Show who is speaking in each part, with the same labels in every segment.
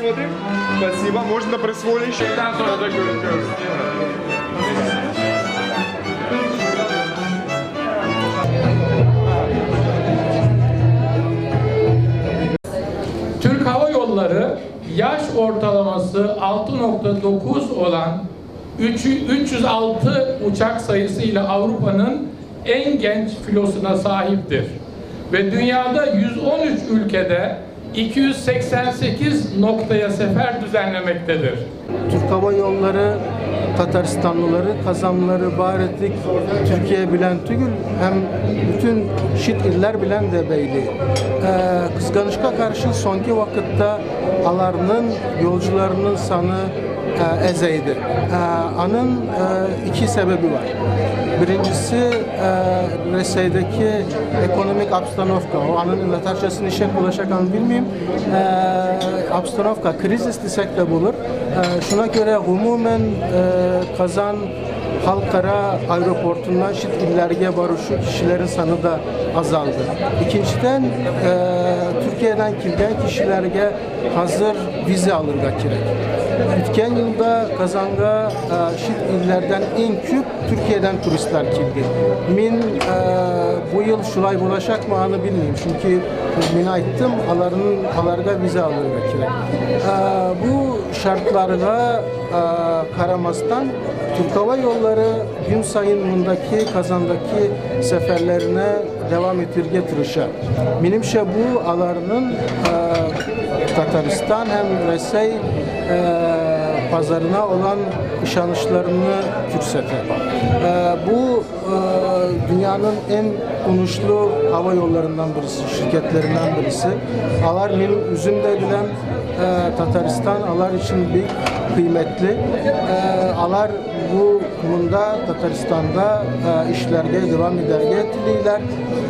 Speaker 1: посмотрим. Спасибо. Можно присвоить.
Speaker 2: Şeyden sonra da görüşüyoruz. Türk Hava Yolları yaş ortalaması 6,9 olan 306 uçak sayısıyla Avrupa'nın en genç filosuna sahiptir. Ve dünyada 113 ülkede 288 noktaya sefer düzenlemektedir.
Speaker 3: Türk Hava Yolları Tataristanlıları, kazanları bar ettik. Türkiye bilen tügül hem bütün şit iller bilen de beyli. Kıskanışka karşı sonki vakitte alarının yolcularının sanı ezeydi. Anın iki sebebi var. Birincisi Resey'deki ekonomik abstanovka. O anın latarçasını işe ulaşakan bilmeyeyim. Abstanovka, kriz istisek de bulur. Şuna göre umumen Kazan Halkara aeroportundan şit illerge baruşu kişilerin sanı da azaldı. İkinciden Türkiye'den kilgen kişilerge hazır vize alırga kirek. Ötken yılda Kazan'a şit illerden en küp Türkiye'den turistler kildi. Min bu yıl şulay bulaşak mı anı bilmeyeyim. Çünkü min aittim alarga vize alırga kirek. Bu şartlarga karamastan Türk Hava Yolları gün sayımındaki Kazan'daki seferlerine devam ettirge tırışa. Benimse bu alarının Tataristan hem Resey pazarına olan işanışlarını yükseltir. Bu dünyanın en konuşlu hava yollarından birisi, şirketlerinden birisi. Alar benim üzümde bilen Tataristan alar için bir kıymetli. Alar bu kumunda Tataristan'da işlerge devam ederge ettiler.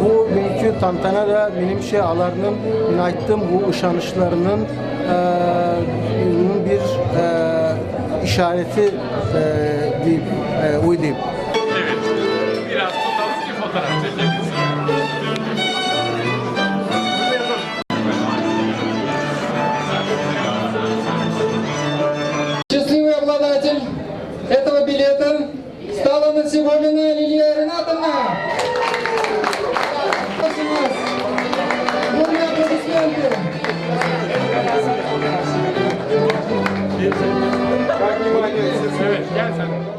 Speaker 3: Bu günkü tantana da benim alarının aittim bu ışanışlarının bir işareti deyip uylayayım.
Speaker 2: Evet. Biraz tutalım ki fotoğraf çekebilsin.
Speaker 4: Счастливый обладатель этого билета стала Насибулина Лилия Ринатовна. Бурные аплодисменты.
Speaker 1: Как внимание,
Speaker 2: Evet, gel sen.